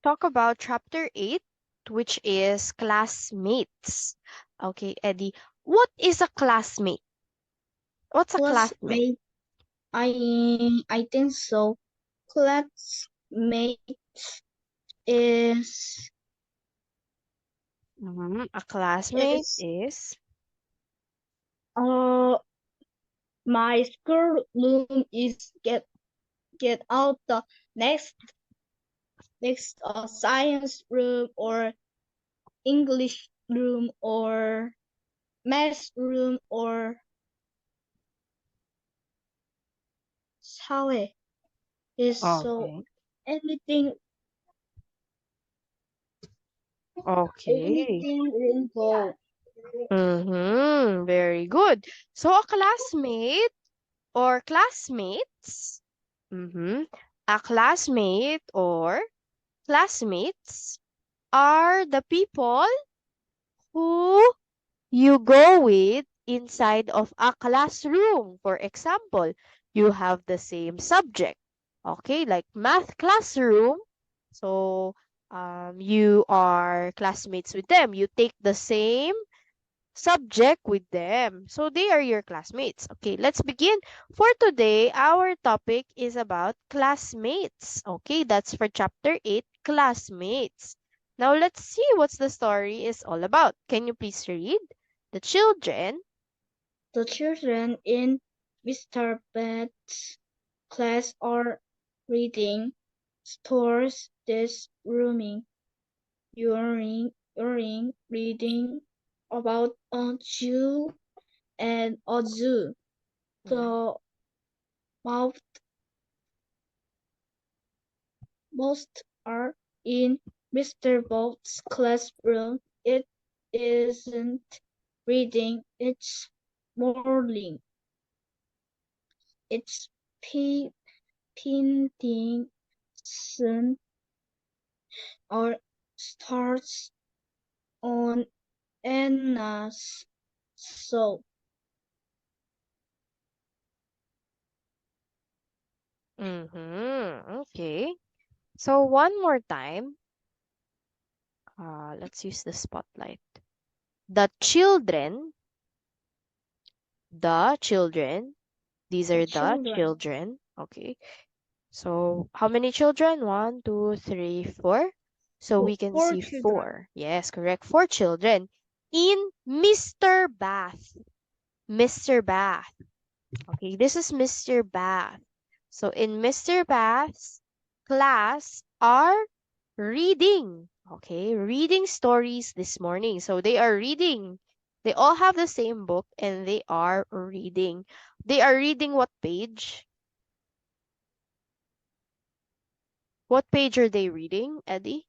talk about chapter 8, which is classmates. Okay, Eddie, what is a classmate? What's a classmate? Classmate, I think so. Classmate is A classmate is is. uh my school room is get out the next science room or English room or math room or 사회 is so Okay. anything Okay. room go. Very good. So a classmate or classmates. A classmate or classmates are the people who you go with inside of a classroom. For example, you have the same subject. Okay, like math classroom. So you are classmates with them. You take the same subject with them. So they are your classmates. Okay, let's begin. For today, our topic is about classmates. Okay, that's for chapter 8, classmates. Now let's see what's the story is all about. Can you please read? The children. The children in Mr. Bat's class are reading stories this rooming, reading about a Jew and a zoo. Mm. The mouth most are in Mr. Bolt's classroom. It isn't reading, it's morning. It's painting soon or starts on Anna's soul. Okay. So one more time. Let's use the spotlight. The children. The children. These The are the children, children. Okay. So how many children? One, two, three, four. So we can four see children, four. Yes, correct. Four children in Mr. Bath. Mr. Bath. Okay, this is Mr. Bath. So in Mr. Bath's class are reading. Okay, reading stories this morning. So they are reading. They all have the same book and they are reading. They are reading what page? What page are they reading, Eddie?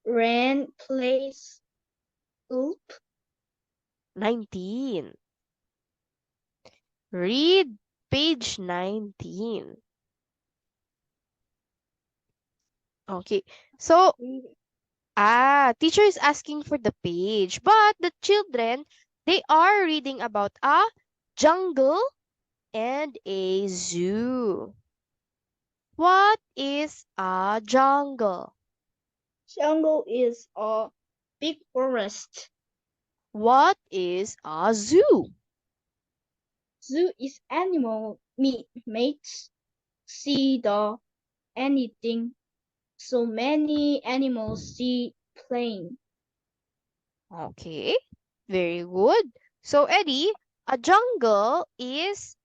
ran plays oop 19. Read page 19. Okay. So, teacher is asking for the page, but the children, they are reading about a jungle and a zoo. What is a jungle? jungle is a big forest. What is a zoo? Zoo is animal mates see the anything. So many animals see playing. Okay, very good. So, Eddie, a jungle is,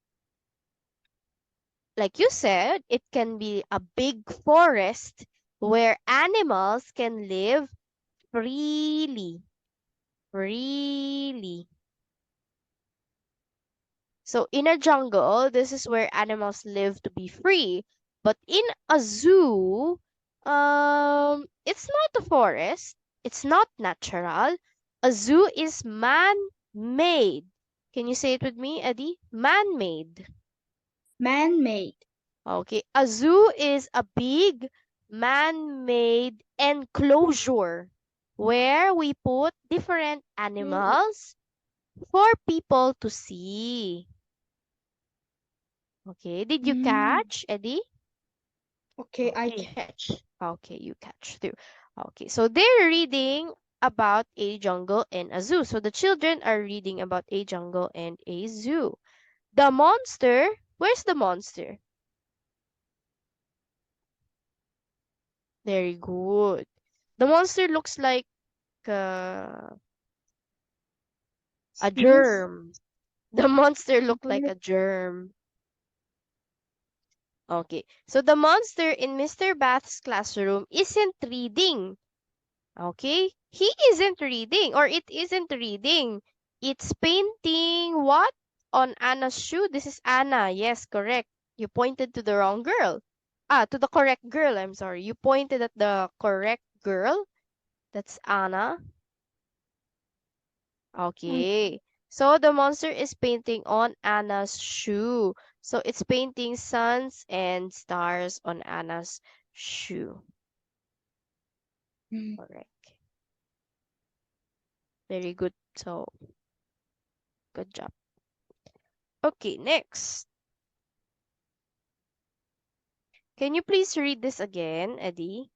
like you said, it can be a big forest where animals can live freely. Freely. So in a jungle, this is where animals live to be free. But in a zoo, it's not a forest. It's not natural. A zoo is man-made. Can you say it with me, Eddie? Man-made. Man-made. Okay, a zoo is a big man-made enclosure where we put different animals for people to see. Okay, did you Mm, catch, Eddie? okay, I Okay, catch. Okay, you catch through. Okay, so they're reading about a jungle and a zoo. So the children are reading about a jungle and a zoo. The monster, where's the monster? Very good. The monster looks like uh, a Sneeze. germ. The monster looked like Bird. a germ. Okay, so the monster in Mr. Bath's classroom isn't reading. Okay, he isn't reading or it isn't reading. It's painting what on Anna's shoe? This is Anna. Yes, correct. You pointed to the wrong girl. To the correct girl. I'm sorry. You pointed at the correct girl. That's Anna. Mm, Okay. So the monster is painting on Anna's shoe. So it's painting suns and stars on Anna's shoe. mm. Correct. Very good. So good job. Okay, next. Can you please read this again, Eddie?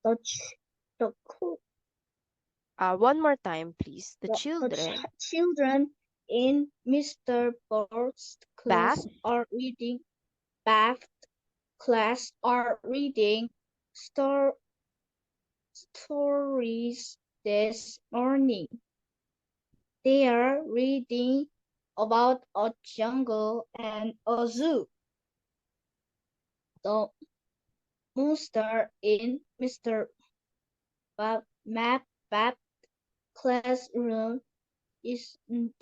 The ch- the co- One more time, please. The the children. children in Mr. Bird's Bath. class are reading. Bath class are reading stor- stories this morning. They are reading about a jungle and a zoo. The monster in Mr. Map classroom isn't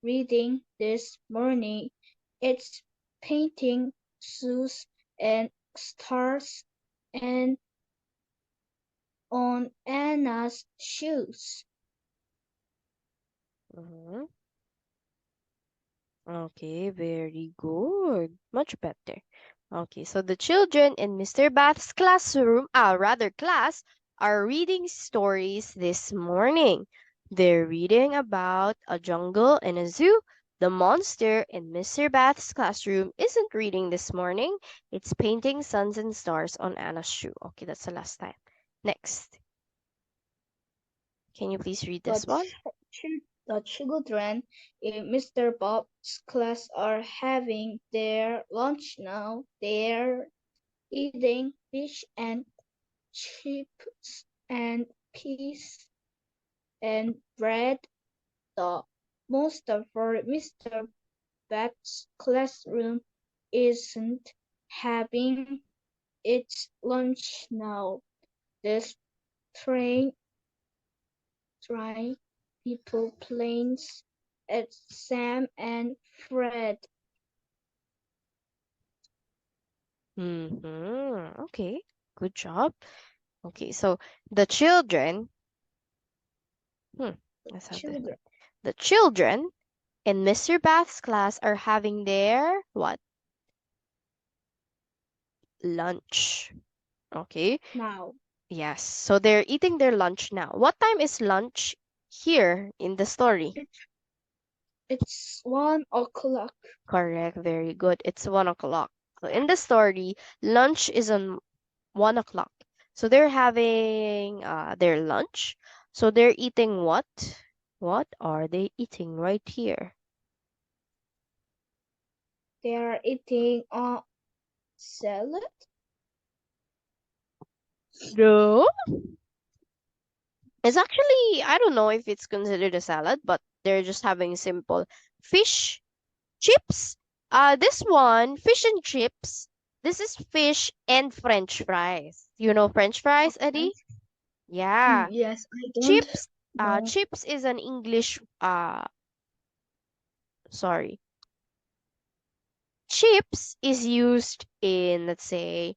reading this morning. It's painting shoes and stars and on Anna's shoes. Mhm. Okay, very good. Much better. Okay, so the children in Mr. Bath's classroom, rather class, are reading stories this morning. They're reading about a jungle and a zoo. The monster in Mr. Bath's classroom isn't reading this morning. It's painting suns and stars on Anna's shoe. Okay, that's the last time. Next. Can you please read The, this one? the children in Mr. Bob's class are having their lunch now. They're eating fish and chips and peas and bread. The monster for Mr. Bat's classroom isn't having its lunch now. This train try people planes at Sam and Fred. Okay, good job. Okay, so the children, hmm, let's have this Children one. The children in Mr. Bath's class are having their what? Lunch. Okay, now. yes. So they're eating their lunch now. What time is lunch here in the story? It, it's 1 o'clock. Correct, very good. It's 1 o'clock. So in the story, lunch is on 1 o'clock. So they're having their lunch. So they're eating what? What are they eating right here? They are eating a salad. No. It's actually, I don't know if it's considered a salad, but they're just having simple fish, chips. This one, fish and chips. This is fish and French fries. You know French fries, Okay. Eddie? Yeah. Yes, I don't Chips, know. chips is an English, sorry. Chips is used in, let's say,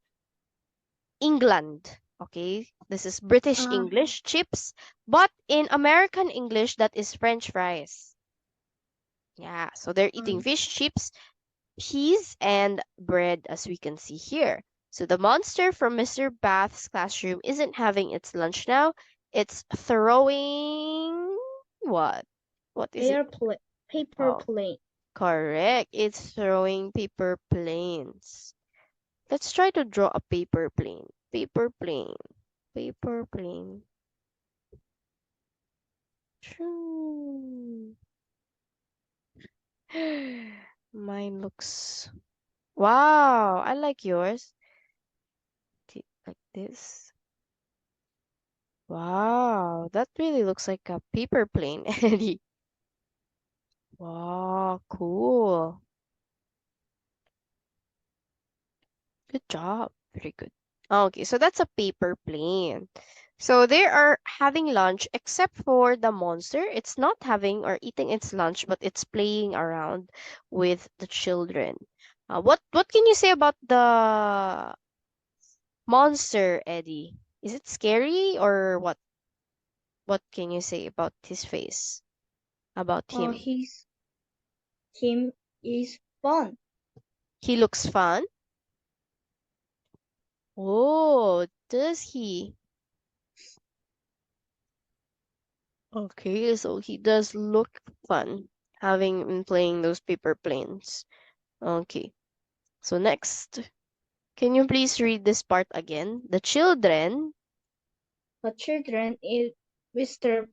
England. Okay, this is British Uh, English, chips, but in American English, that is French fries. Yeah, so they're eating um, fish, chips, peas, and bread, as we can see here. So the monster from Mr. Bath's classroom isn't having its lunch now. It's throwing what? What is it? airplane, paper Oh, plane. correct. It's throwing paper planes. Let's try to draw a paper plane. Paper plane. Paper plane. Shoo. Mine looks... Wow, I like yours. Like this. Wow, that really looks like a paper plane, Eddie. Wow, cool. Good job. Very good. Okay, so that's a paper plane. So they are having lunch except for the monster. It's not having or eating its lunch, but it's playing around with the children. What can you say about the monster, Eddie? Is it scary or what? What can you say about his face? About him? Him is fun. He looks fun. Oh, does he? Okay, so he does look fun having been playing those paper planes. Okay, so next, can you please read this part again? The children. The children in Mr.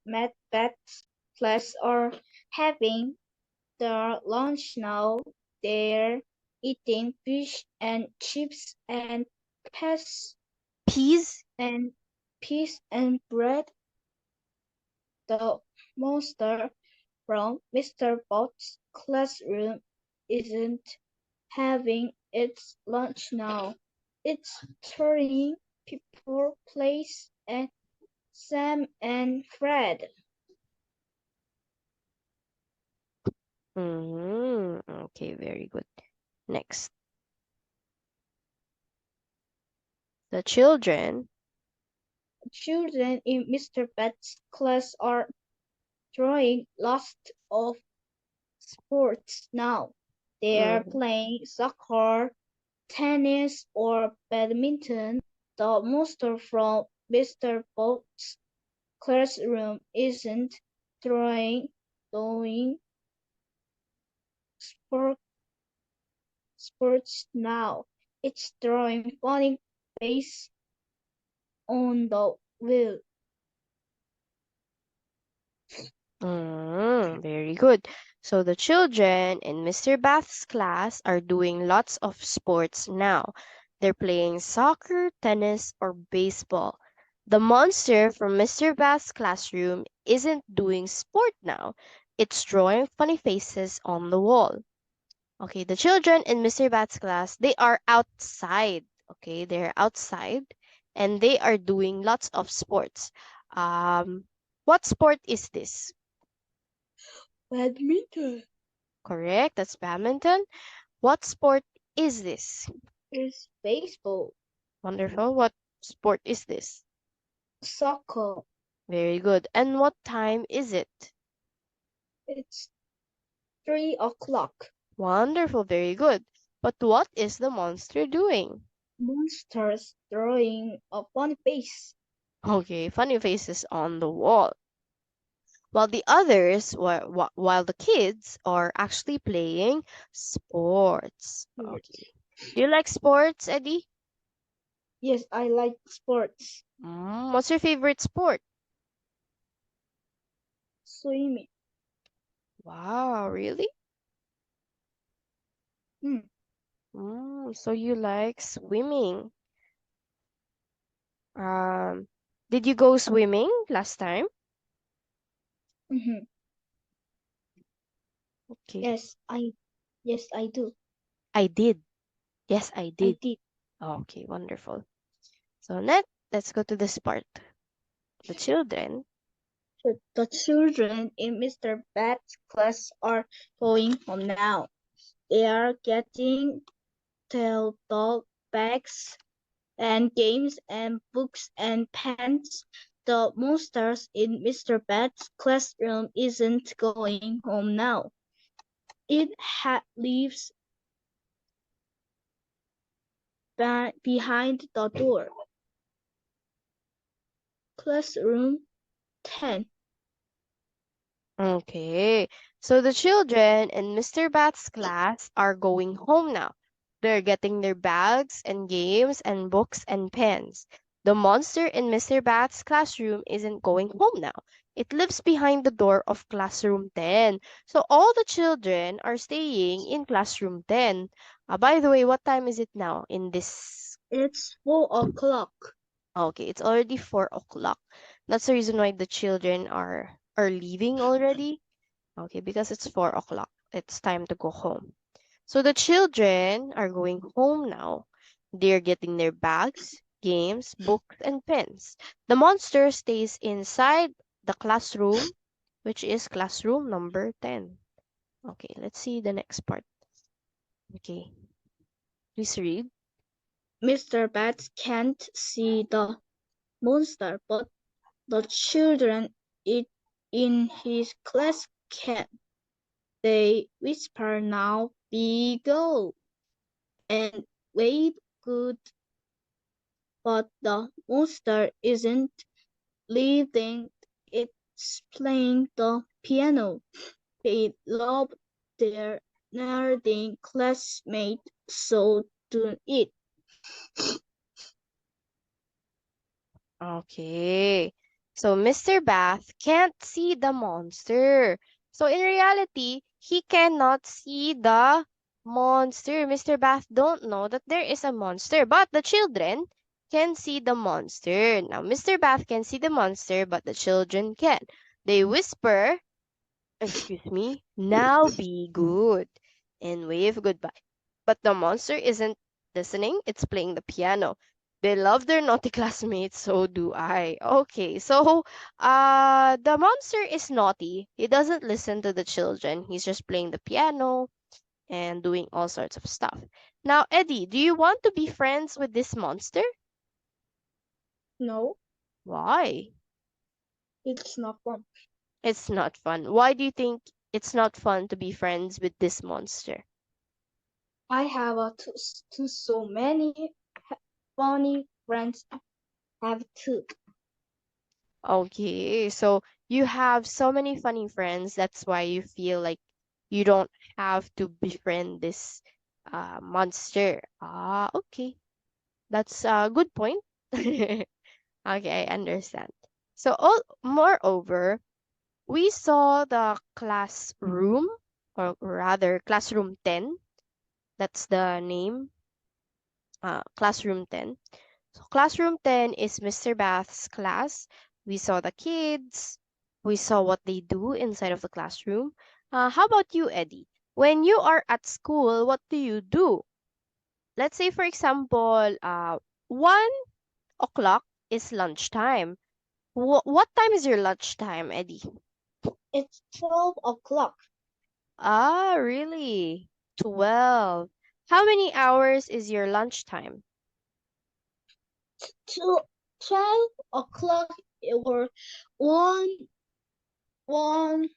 Macbeth's class are having their lunch now. They're eating fish and chips and peas Peas? and peas and bread. The monster from Mr. Bot's classroom isn't having its lunch now. It's throwing people, place, and Sam and Fred. Okay, very good. Next, the children. Children in Mr. Bat's class are throwing lots of sports now. They are Mm, playing soccer, tennis, or badminton. The monster from Mr. Bot's classroom isn't throwing doing sport, sports now. It's throwing funny face on the wheel. Very good. So the children in Mr. Bath's class are doing lots of sports now. They're playing soccer, tennis, or baseball. The monster from Mr. Bath's classroom isn't doing sport now. It's drawing funny faces on the wall. Okay, the children in Mr. Bath's class, they are outside. Okay, they're outside and they are doing lots of sports. Um, what sport is this? Badminton Correct, that's badminton. What sport is this? is baseball, Wonderful. What sport is this? soccer. Very good. And what time is it? It's 3 o'clock. Wonderful, very good. But what is the monster doing? Monsters drawing a funny face. Okay, funny faces on the wall. While the others, while the kids are actually playing sports. Okay. Do you like sports, Eddie? Yes, I like sports. What's your favorite sport? Swimming. Wow, really? Hmm. So you like swimming. Um, did you go swimming last time? Mm-hmm. Okay. Yes, I do. I did. Yes, I I did. did. Okay, wonderful. So next, let's go to this part. The children. The children in Mr. Bat's class are going home now. They are getting their dog bags and games and books and pens. The monsters in Mr. Bat's classroom isn't going home now. It leaves behind the door. Classroom 10. Okay. So the children in Mr. Bat's class are going home now. They're getting their bags and games and books and pens. The monster in Mr. Bat's classroom isn't going home now. It lives behind the door of classroom 10. So all the children are staying in classroom 10. By the way, what time is it now in this? It's 4 o'clock. Okay, it's already 4 o'clock. That's the reason why the children are leaving already. Okay, because it's 4 o'clock. It's time to go home. So the children are going home now. They're getting their bags, games, books, and pens. The monster stays inside the classroom, which is classroom number 10. Okay, let's see the next part. Okay, please read. Mr. Bat can't see the monster, but the children in his class can. They whisper now, "Be go," and wave good, but the monster isn't leaving. It's playing the piano. They love their nerding classmate, so do it. Okay. So Mr. Bath can't see the monster. So in reality, he cannot see the monster. Mr. Bath don't know that there is a monster, but the children can see the monster. Now, Mr. Bath can see the monster, but the children can. They whisper, excuse me, now be good, and wave goodbye. But the monster isn't listening, it's playing the piano. They love their naughty classmates, so do I. Okay, so the monster is naughty. He doesn't listen to the children. He's just playing the piano and doing all sorts of stuff. Now, Eddie, do you want to be friends with this monster? No, Why? it's not fun. It's not fun. Why do you think it's not fun to be friends with this monster? I have so many funny friends. Have two. Okay, so you have so many funny friends. That's why you feel like you don't have to befriend this monster. Ah, okay. That's a good point. Okay, I understand. So, moreover, we saw the classroom, or rather, classroom 10. That's the name, classroom 10. So classroom 10 is Mr. Bath's class. We saw the kids. We saw what they do inside of the classroom. How about you, Eddie? When you are at school, what do you do? Let's say, for example, 1 o'clock is lunchtime. What time is your lunchtime, Eddie? It's 12 o'clock. Ah, really? 12. How many hours is your lunchtime? 12 o'clock or one one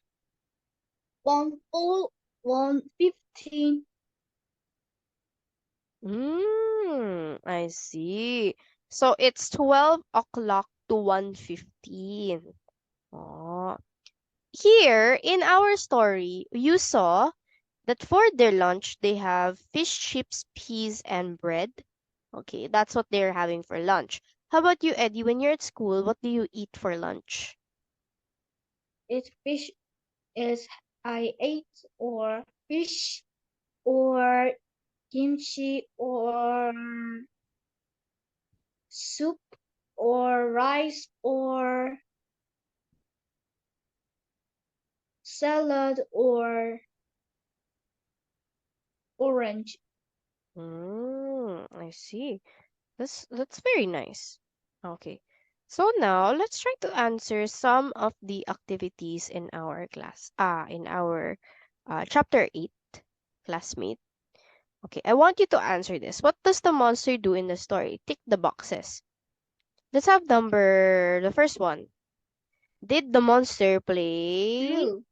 one full 1:15. I see. So it's 12 o'clock to 1:15. Oh. Here in our story, you saw that for their lunch they have fish, chips, peas, and bread. Okay, that's what they're having for lunch. How about you, Eddie? When you're at school, what do you eat for lunch? It's fish is I ate or fish or kimchi or soup or rice or salad or orange. I see. That's very nice. Okay. So now let's try to answer some of the activities in our class. In our chapter 8, classmate. Okay, I want you to answer this. What does the monster do in the story? Tick the boxes. Let's have the first one. Did the monster play? True.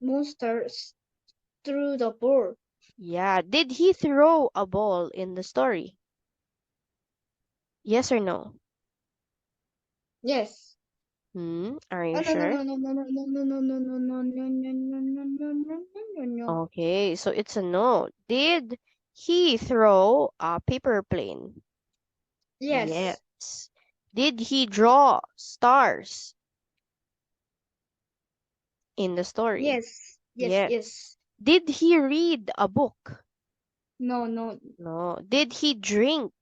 Monsters through the board. Yeah. Did he throw a ball in the story? Yes or no? Yes. Are Oh, you no, no, sure? no, no, no, no, no, no, no, no, no, no, no, no, no, no, no, no, no, no. Okay, so it's a no. Did he throw a paper plane? Yes. Yes. Did he draw stars in the story? Yes. Yes. Yes. Yes. Did he read a book? No. No. No. Did he drink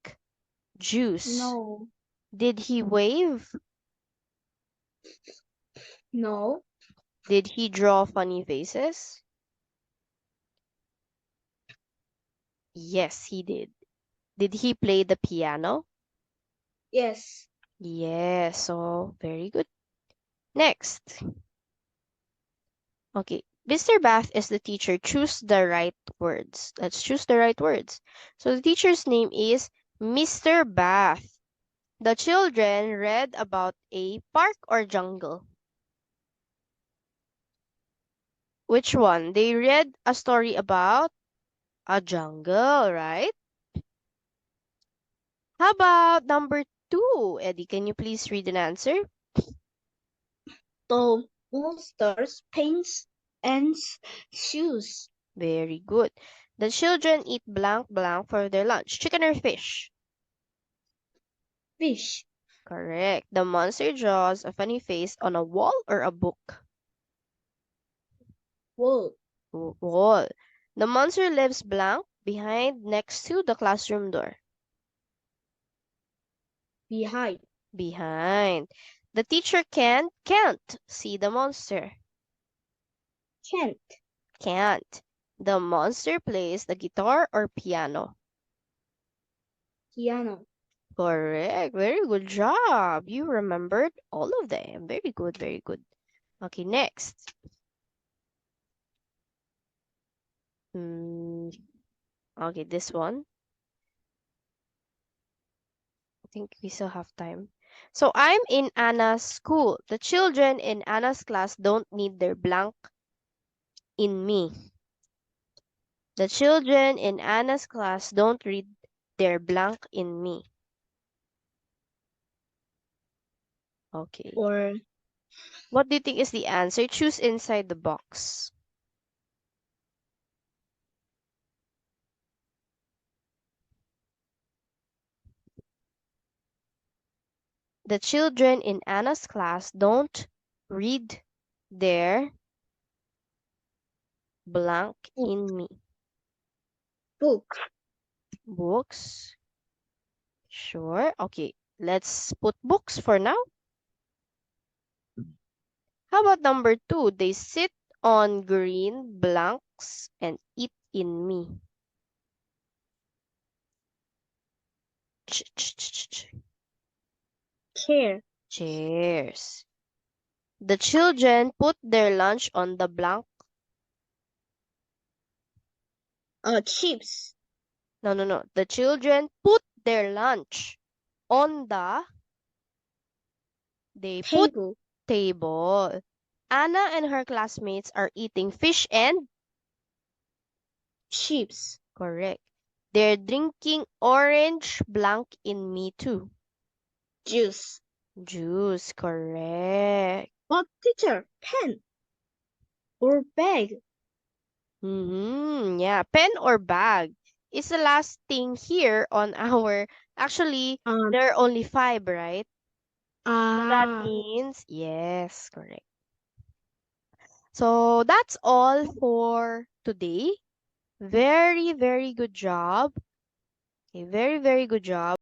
juice? No. Did he wave? No. Did he draw funny faces? Yes, he did. Did he play the piano? Yes. Yes, so very good. Next. Okay, Mr. Bath is the teacher. Choose the right words. Let's choose the right words. So the teacher's name is Mr. Bath. The children read about a park or jungle. Which one? They read a story about a jungle, right? How about number two, Eddie? Can you please read an answer? The monsters paints and shoes. Very good. The children eat blank blank for their lunch. Chicken or fish? Fish. Correct. The monster draws a funny face on a wall or a book? Wool. Wall. The monster lives blank behind next to the classroom door. Behind. Behind. The teacher can't see the monster. Can't. Can't. The monster plays the guitar or piano. Piano. Correct. Very good job. You remembered all of them. Very good, very good. Okay, next. Hmm. Okay, this one. I think we still have time. So I'm in Anna's school. The children in Anna's class don't need their blank in me. The children in Anna's class don't read their blank in me. Okay. Or What do you think is the answer? Choose inside the box. The children in Anna's class don't read their blank book. in me. Book. Books. Sure. Okay. Let's put books for now. How about number two? They sit on green blanks and eat in me. Chair. Chairs. The children put their lunch on the blank. Chips. No. The children put their lunch on the. They put Table. table. Anna and her classmates are eating fish and. Chips. Correct. They're drinking orange blank in me too. Juice. Juice, correct. Teacher. Pen. Or bag. Yeah, pen or bag is the last thing here on our. Actually, Um. there are only five, right? So that Ah. means yes, correct. So that's all for today. Very, very good job. Okay, very, very good job.